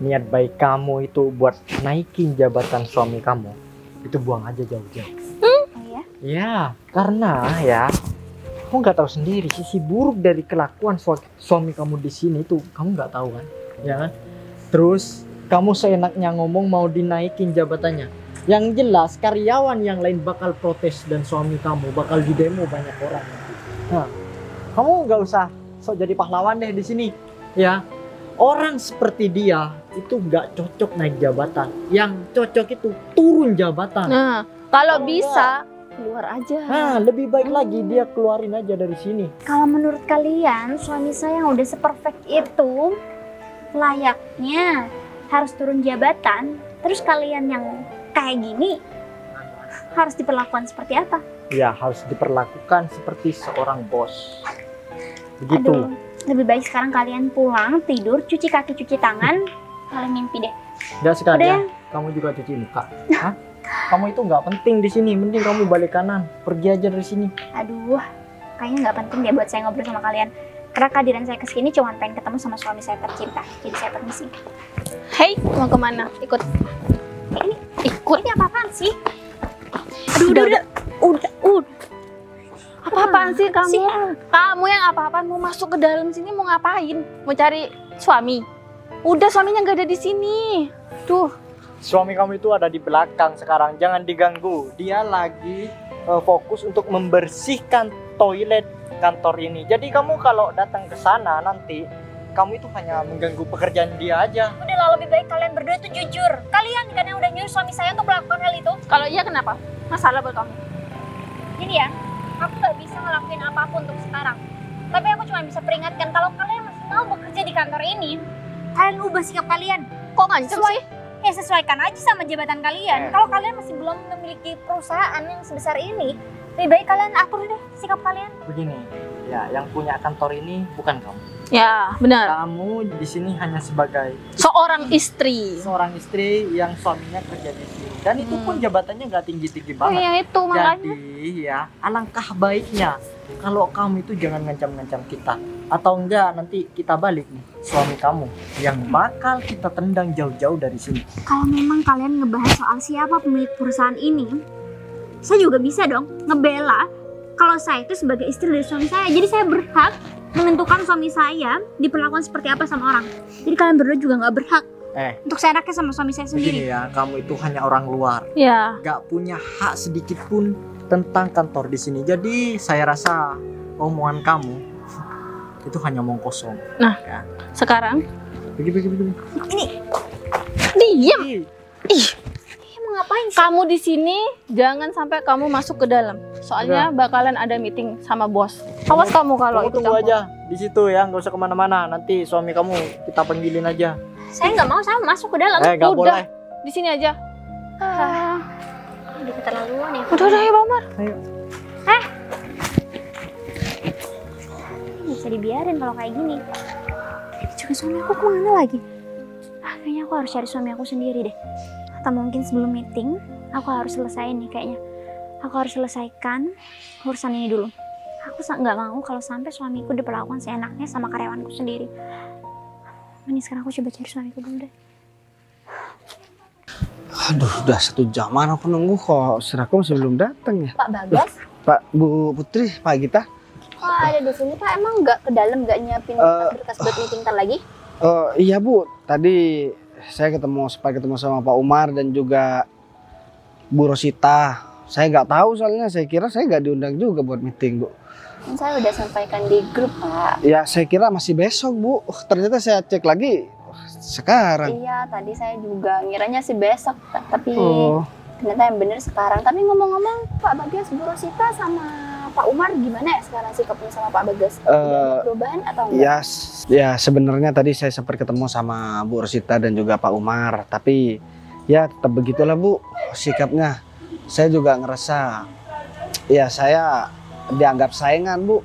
niat baik kamu itu buat naikin jabatan suami kamu, itu buang aja jauh-jauh. Oh ya? Ya, karena ya, kamu nggak tahu sendiri sisi buruk dari kelakuan suami kamu di sini itu kamu nggak tahu kan, ya kan? Terus kamu seenaknya ngomong mau dinaikin jabatannya. Yang jelas karyawan yang lain bakal protes dan suami kamu bakal didemo banyak orang. Nah, kamu nggak usah sok jadi pahlawan deh di sini, ya. Orang seperti dia itu nggak cocok naik jabatan. Yang cocok itu turun jabatan. Nah, kalau bisa keluar aja. Nah, lebih baik lagi dia keluarin aja dari sini. Kalau menurut kalian suami saya yang udah seperfect itu layaknya harus turun jabatan, terus kalian yang kayak gini harus diperlakukan seperti apa? Ya, harus diperlakukan seperti seorang bos. Begitu. Aduh, lebih baik sekarang kalian pulang, tidur, cuci kaki, cuci tangan, kalian mimpi deh. Udah sekalian, Udah. kamu juga cuci muka. Hah? Kamu itu nggak penting di sini, mending kamu balik kanan, pergi aja dari sini. Aduh, kayaknya nggak penting deh buat saya ngobrol sama kalian. Karena kehadiran saya kesini cuma pengen ketemu sama suami saya tercinta. Jadi saya permisi. Hei, mau kemana? Ikut. Ini Ikut. ini apa-apaan sih? Udah. Apa-apaan sih kamu? Sih. Kamu yang apa-apaan mau masuk ke dalam sini mau ngapain? Mau cari suami? Udah, suaminya nggak ada di sini. Tuh. Suami kamu itu ada di belakang sekarang, jangan diganggu. Dia lagi fokus untuk membersihkan toilet kantor ini. Jadi kamu kalau datang ke sana nanti, kamu itu hanya mengganggu pekerjaan dia aja. Udahlah, lebih baik kalian berdua tuh jujur. Kalian kan yang udah nyuruh suami saya untuk melakukan hal itu. Kalau iya kenapa? Masalah buat kamu. Jadi ya, aku nggak bisa ngelakuin apapun untuk sekarang. Tapi aku cuma bisa peringatkan kalau kalian masih mau bekerja di kantor ini, kalian ubah sikap kalian. Kok ngancam sih? Ya sesuaikan aja sama jabatan kalian. Kalau kalian masih belum memiliki perusahaan yang sebesar ini, lebih baik kalian atur deh sikap kalian. Begini, ya yang punya kantor ini bukan kamu. Ya, benar. Kamu di sini hanya sebagai Seorang istri. seorang istri yang suaminya kerja di sini. Dan itu pun jabatannya nggak tinggi-tinggi banget. Iya itu makanya. Jadi ya alangkah baiknya kalau kamu itu jangan ngancam-ngancam kita. Atau enggak nanti kita balik nih suami kamu yang bakal kita tendang jauh-jauh dari sini. Kalau memang kalian ngebahas soal siapa pemilik perusahaan ini, saya juga bisa dong ngebela kalau saya itu sebagai istri dari suami saya. Jadi saya berhak menentukan suami saya diperlakukan seperti apa sama orang. Jadi kalian berdua juga nggak berhak untuk seenaknya sama suami saya sendiri. Begini ya, kamu itu hanya orang luar, Ya. nggak punya hak sedikit pun tentang kantor di sini. Jadi saya rasa omongan kamu itu hanya omong kosong. Nah, ya. Sekarang Begini. diam. Ih, Mau ngapain sih? kamu di sini jangan sampai kamu masuk ke dalam. Soalnya bakalan ada meeting sama bos. Awas kamu kalau Kamu ikut tunggu campur. aja di situ ya, nggak usah kemana-mana. Nanti suami kamu kita panggilin aja. Saya nggak mau, saya masuk ke dalam. Nggak Udah. boleh. Di sini aja. Udah keterlaluan ya. Udah ya, Pak Umar. Ayo. Bisa dibiarin kalau kayak gini. Juga suami aku kemana lagi? Kayaknya aku harus cari suami aku sendiri deh. Atau mungkin sebelum meeting, aku harus selesaiin nih kayaknya. Aku harus selesaikan urusan ini dulu. Aku nggak mau kalau sampai suamiku diperlakukan seenaknya sama karyawanku sendiri. Ini sekarang aku coba cari suamiku dulu deh. Aduh, udah 1 jaman aku nunggu kok. Seraku masih belum datang ya. Pak Bagas, Pak, Bu Putri, Pak Gita. kok ada di sini Pak? Emang nggak ke dalam, nggak nyiapin berkas buat meeting ntar lagi? Iya Bu, tadi saya sempat ketemu sama Pak Umar dan juga Bu Rosita. Saya nggak tahu soalnya, saya kira saya nggak diundang juga buat meeting Bu. Kan saya udah sampaikan di grup Pak. Ya saya kira masih besok Bu. Ternyata saya cek lagi sekarang. Iya, tadi saya juga ngiranya sih besok, tapi Oh, ternyata yang bener sekarang. Tapi ngomong-ngomong, Pak Bagas, Bu Rosita sama Pak Umar gimana ya sekarang sikapnya sama Pak Bagas? Udah ada perubahan atau enggak? ya sebenarnya tadi saya sempat ketemu sama Bu Rosita dan juga Pak Umar. Tapi ya tetap begitulah Bu sikapnya. Saya juga ngerasa ya saya dianggap saingan Bu.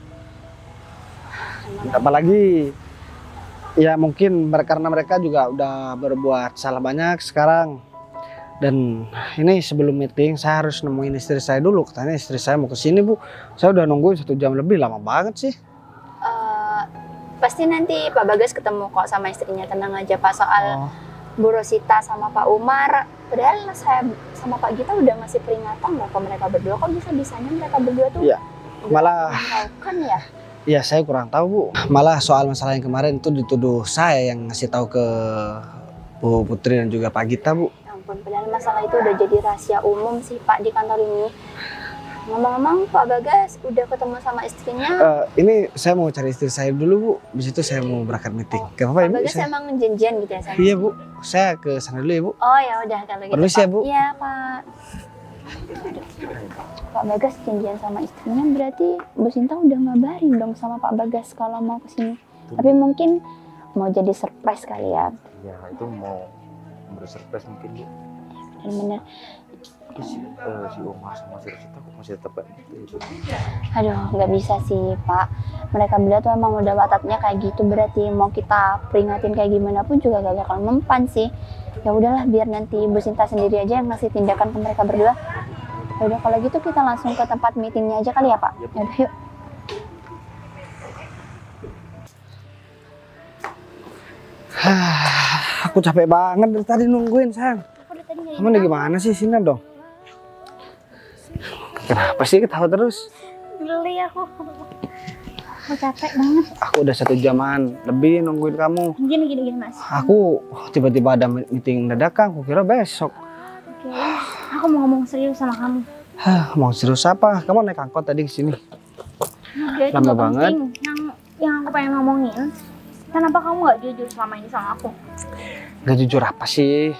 Apalagi Ya mungkin karena mereka juga udah berbuat salah banyak sekarang. Dan ini sebelum meeting saya harus nemuin istri saya dulu. Katanya istri saya mau kesini Bu. Saya udah nungguin 1 jam lebih, lama banget sih. Pasti nanti Pak Bagas ketemu kok sama istrinya, tenang aja Pak. Soal Bu Rosita sama Pak Umar, padahal saya sama Pak Gita udah ngasih peringatan loh ke mereka berdua. Kok bisa-bisanya mereka berdua tuh Ya, malah kan ya? ya saya kurang tahu Bu. Malah soal masalah yang kemarin itu dituduh saya yang ngasih tahu ke Bu Putri dan juga Pak Gita Bu. Ya ampun, padahal masalah itu udah jadi rahasia umum sih Pak di kantor ini. Ngomong-ngomong Pak Bagas udah ketemu sama istrinya. Ini saya mau cari istri saya dulu Bu. Habis itu saya mau berangkat meeting. Gak apa-apa Pak Ibu? Bagas emang janjian gitu ya sama? Iya Bu, saya ke sana dulu ya Bu. Oh ya udah kalau gitu. Permisi Pak. ya Bu. Iya Pak. Pak Bagas janjian sama istrinya, berarti Bu Sinta udah ngabarin dong sama Pak Bagas kalau mau kesini. Tapi mungkin mau jadi surprise kali ya. Ya itu mau bersurprise mungkin Bu. Bener-bener. Si Umar sama si Rosita kok masih tetap gitu. Aduh, nggak bisa sih Pak. Mereka berdua tuh emang udah wataknya kayak gitu. Berarti mau kita peringatin kayak gimana pun juga gak bakal mempan sih. Ya udahlah, biar nanti Bu Sinta sendiri aja yang ngasih tindakan ke mereka berdua. Ya udah kalau gitu kita langsung ke tempat meetingnya aja kali ya Pak. Ya udah yuk. Aku capek banget dari tadi nungguin sayang. Kamu udah gimana sih, sini dong. Kenapa sih ketawa terus? Geli aku capek banget. Aku udah 1 jaman lebih nungguin kamu. Gini Mas. Aku tiba-tiba ada meeting dadakan, aku kira besok. Oke, aku mau ngomong serius sama kamu. Mau serius apa? Kamu naik angkot tadi ke sini. Itu Lama nggak banget. penting. Yang aku pengen ngomongin, kenapa kamu nggak jujur selama ini sama aku? Gak jujur apa sih?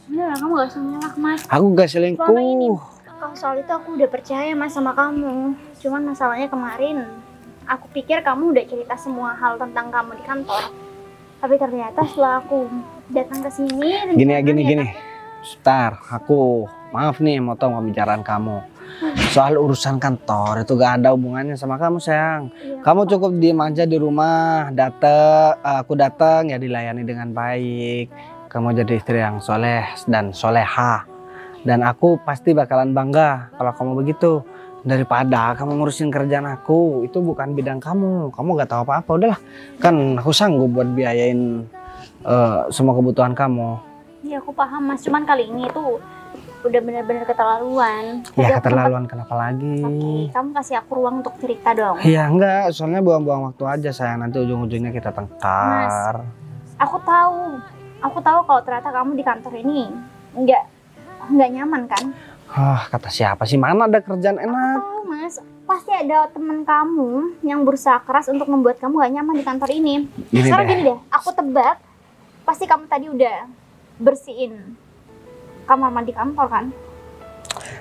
Bener, kamu gak selingkuh Mas. Aku gak Selama ini, selingkuh. kalau soal itu aku udah percaya Mas sama kamu. Cuman masalahnya kemarin, aku pikir kamu udah cerita semua hal tentang kamu di kantor. Tapi ternyata setelah aku datang ke sini, Gini. Sebentar, aku maaf nih mau tahu pembicaraan kamu. Soal urusan kantor itu gak ada hubungannya sama kamu sayang. Iya, Kamu cukup diem aja di rumah, aku datang ya dilayani dengan baik. Kamu jadi istri yang soleh dan soleha. Dan aku pasti bakalan bangga kalau kamu begitu. Daripada kamu ngurusin kerjaan aku, itu bukan bidang kamu. Kamu gak tahu apa-apa, udahlah. Kan aku sanggup buat biayain semua kebutuhan kamu. Iya aku paham Mas, cuman kali ini tuh udah bener-bener keterlaluan. Ya keterlaluan kenapa lagi? Oke, kamu kasih aku ruang untuk cerita dong. Iya enggak, soalnya buang-buang waktu aja sayang. Nanti ujung-ujungnya kita tengkar. Aku tahu kalau ternyata kamu di kantor ini nggak nyaman kan? Kata siapa sih, mana ada kerjaan enak? Tahu Mas, pasti ada teman kamu yang berusaha keras untuk membuat kamu gak nyaman di kantor ini. Sekarang gini deh, aku tebak pasti kamu tadi udah bersihin kamar mandi kantor kan?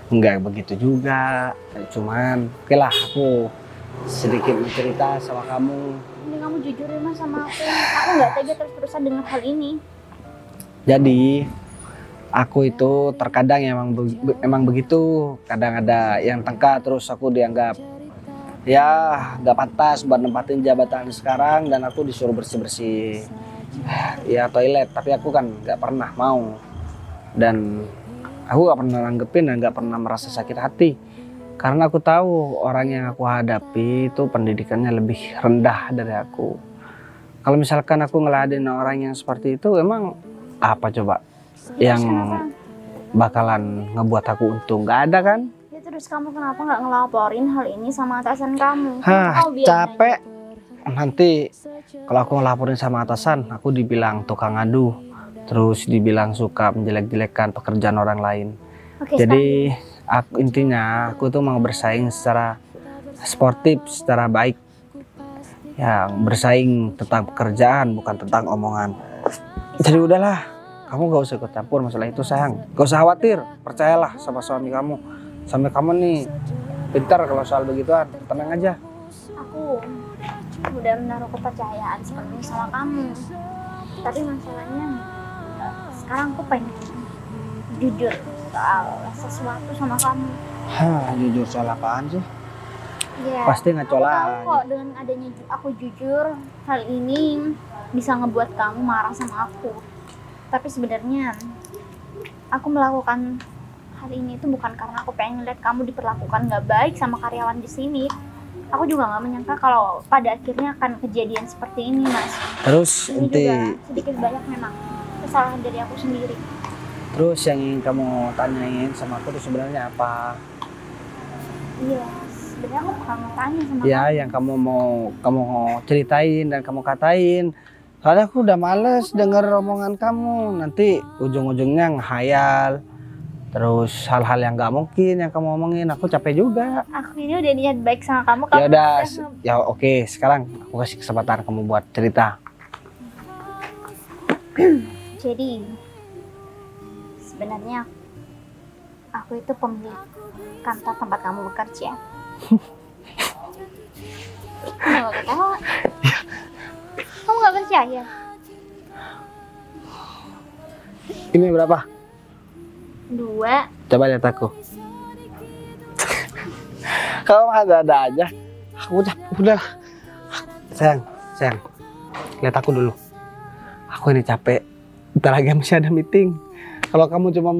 Enggak begitu juga, cuman oke lah aku sedikit bercerita sama kamu. Ini kamu jujur ya Mas sama aku nggak tega terus-terusan dengan hal ini. Jadi aku itu terkadang emang begitu, kadang ada yang tengkar terus aku dianggap ya nggak pantas buat nempatin jabatan sekarang dan aku disuruh bersih-bersih ya toilet, tapi aku kan nggak pernah mau dan aku nggak pernah nanggepin dan nggak pernah merasa sakit hati karena aku tahu orang yang aku hadapi itu pendidikannya lebih rendah dari aku. Kalau misalkan aku ngeladenin orang yang seperti itu, emang apa coba yang bakalan ngebuat aku untung? Gak ada kan? Ya terus kamu kenapa nggak ngelaporin hal ini sama atasan kamu? Capek. Nanti kalau aku ngelaporin sama atasan, aku dibilang tukang adu, terus dibilang suka menjelek-jelekan pekerjaan orang lain. Oke, jadi intinya aku tuh mau bersaing secara sportif, secara baik. Ya bersaing tentang pekerjaan, bukan tentang omongan. Jadi udahlah, kamu gak usah ikut campur masalah itu sayang. Gak usah khawatir, percayalah sama suami kamu. Sampai kamu nih pintar kalau soal begituan, tenang aja. Aku udah menaruh kepercayaan sepenuhnya sama kamu. Tapi masalahnya sekarang aku pengen jujur soal sesuatu sama kamu. Jujur soal apaan sih? Ya, Pasti ngaco aku tahu lagi. kok dengan adanya aku jujur, hal ini bisa ngebuat kamu marah sama aku. Tapi sebenarnya aku melakukan hal ini itu bukan karena aku pengen lihat kamu diperlakukan nggak baik sama karyawan di sini. Aku juga nggak menyangka kalau pada akhirnya akan kejadian seperti ini, Mas. Terus Ini enti, juga sedikit banyak memang kesalahan dari aku sendiri. terus yang ingin kamu tanyain sama aku tuh sebenarnya apa? Iya, sebenarnya aku bakal tanya sama Ya, yang kamu mau ceritain dan kamu katain. Soalnya aku udah males denger omongan kamu. Nanti ujung-ujungnya ngehayal. Terus hal-hal yang nggak mungkin yang kamu omongin, aku capek juga. aku ini udah niat baik sama kamu. Ya udah, ya oke. Sekarang aku kasih kesempatan kamu buat cerita. Jadi sebenarnya aku itu pemilik kantor tempat kamu bekerja. Kenapa ketawa? Kamu gak percaya? Ini berapa? 2. Coba lihat aku. Kamu ada aja. Aku udah. Sayang. Lihat aku dulu. Aku ini capek. Bentar lagi masih ada meeting. Kalau kamu cuma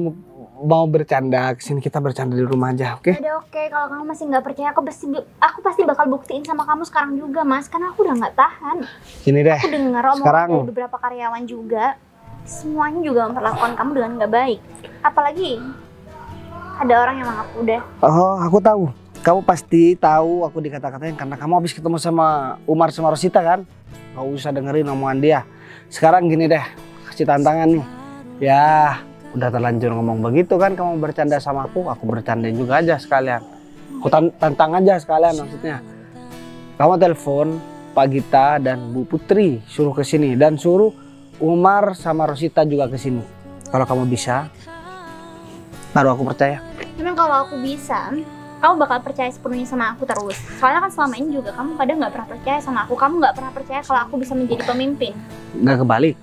mau bercanda, kesini kita bercanda di rumah aja, oke? Udah oke, kalau kamu masih nggak percaya, aku pasti bakal buktiin sama kamu sekarang juga, Mas. Karena aku udah nggak tahan. Sini deh. Aku dengar omongan Sekarang dari beberapa karyawan juga. Semuanya juga memperlakukan kamu dengan nggak baik. Apalagi ada orang yang mengaku udah. Oh, aku tahu. Kamu pasti tahu aku dikata-katain karena kamu habis ketemu sama Umar sama Rosita kan? Gak usah dengerin omongan dia. Sekarang gini deh, kasih tantangan nih. Ya, udah terlanjur ngomong begitu kan, kamu bercanda sama aku bercandain juga aja sekalian. Aku tantang aja sekalian maksudnya. Kamu telepon Pak Gita dan Bu Putri suruh ke sini dan suruh Umar sama Rosita juga ke sini. Kalau kamu bisa, baru aku percaya. Memang kalau aku bisa, kamu bakal percaya sepenuhnya sama aku terus. Soalnya kan selama ini juga kamu kadang nggak pernah percaya sama aku. Kamu nggak pernah percaya kalau aku bisa menjadi pemimpin. Nggak kebalik?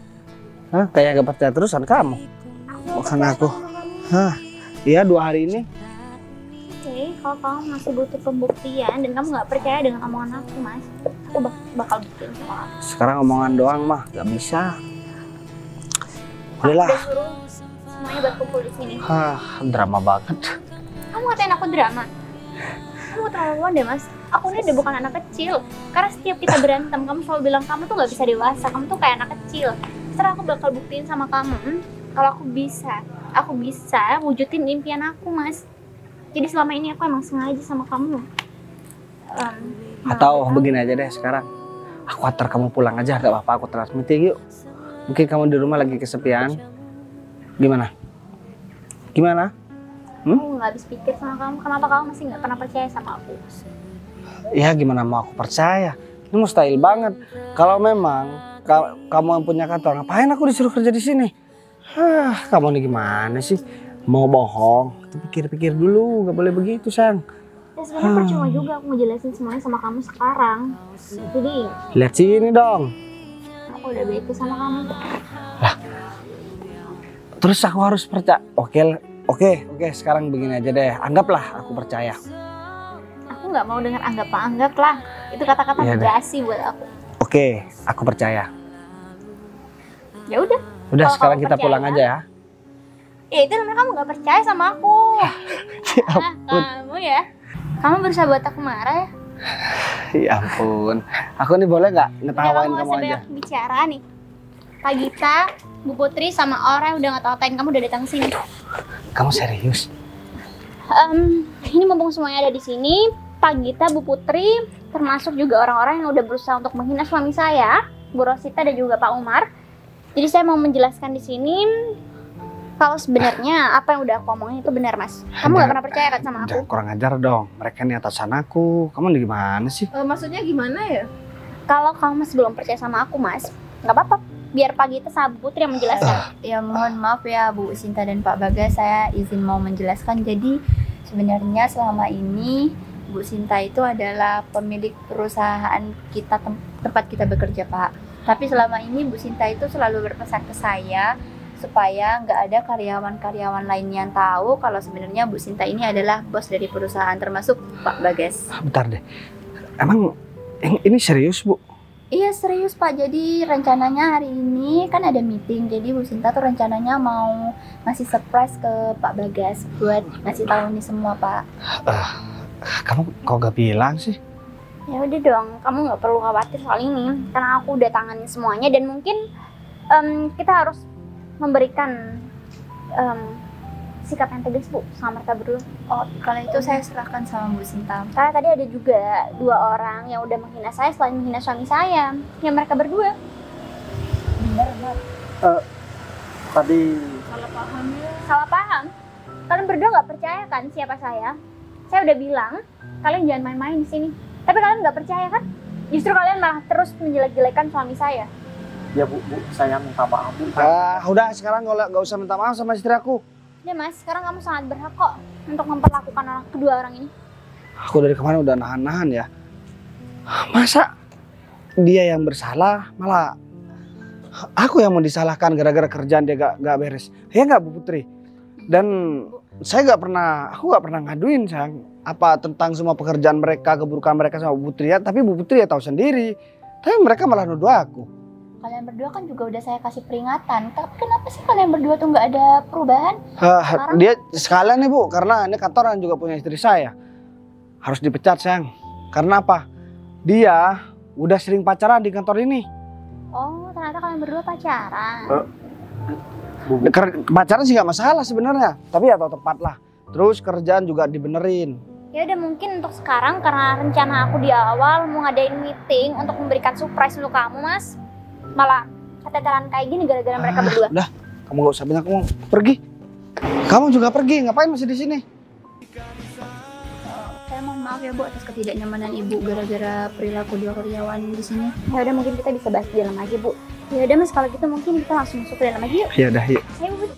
Hah? Kayak gak percaya terusan kamu? Bukan aku. Hah? Iya 2 hari ini. Oke, kalau kamu masih butuh pembuktian dan kamu nggak percaya dengan omongan aku, Mas, aku bakal buktiin sama kamu. Sekarang omongan doang mah gak bisa. Udahlah. Udah suruh semuanya buat kumpul di sini. Hah, drama banget. Kamu ngatain aku drama? Kamu terlaluan deh, Mas. Aku ini udah bukan anak kecil. Karena setiap kita berantem, kamu selalu bilang kamu tuh nggak bisa dewasa. Kamu tuh kayak anak kecil. Sekarang aku bakal buktiin sama kamu. Kalau aku bisa wujudin impian aku, Mas. Jadi selama ini aku emang sengaja sama kamu. Atau begini aja deh sekarang. Aku antar kamu pulang aja, gak apa-apa, aku telat meeting yuk. Mungkin kamu di rumah lagi kesepian. Gimana? Aku nggak habis pikir sama kamu. Kenapa kamu masih nggak pernah percaya sama aku? Ya gimana mau aku percaya? Ini mustahil banget. Kalau memang kamu yang punya kantor, ngapain aku disuruh kerja di sini? Kamu nih gimana sih? Mau bohong? Pikir-pikir dulu, gak boleh begitu, sayang. Ya sebenarnya percuma juga aku ngejelasin semuanya sama kamu sekarang. Jadi Lihat sini dong. aku udah bete sama kamu. Terus aku harus percaya. Oke, sekarang begini aja deh. Anggaplah aku percaya. Aku nggak mau dengar anggap lah. Itu kata-kata Iya deh. basi buat aku. Oke, aku percaya. Ya udah. Udah, Kalau sekarang kamu kita pulang percaya, aja ya. Ya itu namanya kamu nggak percaya sama aku. Ya ampun. Kamu ya. Kamu berusaha buat aku marah ya. Ya ampun. Aku nih boleh nggak Udah ngetawain kamu nggak kamu usah aja? banyak bicara nih. Pak Gita, Bu Putri sama orang yang udah ngata-ngatain kamu udah datang sini. Kamu serius? Ini mumpung semuanya ada di sini, Pak Gita, Bu Putri, termasuk juga orang-orang yang udah berusaha untuk menghina suami saya, Bu Rosita dan juga Pak Umar. Jadi saya mau menjelaskan di sini kalau sebenarnya apa yang udah aku omongin itu benar, Mas. Kamu nggak pernah percaya kan sama aku? Jangan kurang ajar dong. Mereka ini atasan aku. Kamu nih gimana sih? Maksudnya gimana ya? Kalau kamu masih belum percaya sama aku, Mas, nggak apa-apa. Biar Pak Gita sama Bu Putri yang menjelaskan. Ya mohon maaf ya Bu Sinta dan Pak Bagas, saya izin mau menjelaskan. Jadi sebenarnya selama ini Bu Sinta itu adalah pemilik perusahaan kita, tempat kita bekerja, Pak. Tapi selama ini Bu Sinta itu selalu berpesan ke saya supaya nggak ada karyawan-karyawan lain yang tahu kalau sebenarnya Bu Sinta ini adalah bos dari perusahaan, termasuk Pak Bagas. Bentar deh. Emang ini serius, Bu? Iya serius Pak, jadi rencananya hari ini kan ada meeting, jadi Bu Sinta tuh rencananya mau ngasih surprise ke Pak Bagas buat ngasih tahu ini semua Pak. Kamu kok gak bilang sih? Ya udah dong, kamu nggak perlu khawatir soal ini, karena aku udah tanganin semuanya dan mungkin kita harus memberikan sikap yang tegas Bu sama mereka berdua. Oh kalau itu saya serahkan sama Bu Sinta. Karena tadi ada juga 2 orang yang udah menghina saya selain menghina suami saya, yang mereka berdua. Bener. Tadi Salah paham. Kalian berdua nggak percaya kan siapa saya? Saya udah bilang kalian jangan main-main di sini. Tapi kalian nggak percaya kan? Justru kalian malah terus menjelek-jelekan suami saya. ya Bu, saya minta maaf Bu. Udah sekarang gak usah minta maaf sama istri aku. Ya Mas, sekarang kamu sangat berhak kok untuk memperlakukan kedua orang ini. Aku dari kemarin udah nahan-nahan ya. Masa dia yang bersalah, malah aku yang mau disalahkan gara-gara kerjaan dia gak beres. Ya nggak Bu Putri? Dan saya aku gak pernah ngaduin sayang apa tentang semua pekerjaan mereka, keburukan mereka sama Bu Putri ya. Tapi Bu Putri ya tahu sendiri. Tapi mereka malah nuduh aku. Kalian berdua kan juga udah saya kasih peringatan, tapi kenapa sih kalian berdua tuh nggak ada perubahan? Dia sekalian nih Bu, karena ini kantoran juga punya istri saya. Harus dipecat sayang. Karena apa? Dia udah sering pacaran di kantor ini. Oh, ternyata kalian berdua pacaran. Pacaran sih nggak masalah sebenarnya, tapi ya tahu tepat lah. Terus kerjaan juga dibenerin. Ya udah, mungkin untuk sekarang karena rencana aku di awal mau ngadain meeting untuk memberikan surprise untuk kamu Mas, malah keteteran kayak gini gara-gara mereka berdua. Udah, kamu gak usah banyak ngomong. Pergi. Kamu juga pergi. Ngapain masih di sini? Saya mohon maaf ya Bu atas ketidaknyamanan Ibu gara-gara perilaku dua karyawan di sini. Ya udah, mungkin kita bisa bahas di dalam aja Bu. Ya udah Mas, kalau gitu mungkin kita langsung masuk ke dalam aja yuk. Ya udah, yuk. Ayo Bu.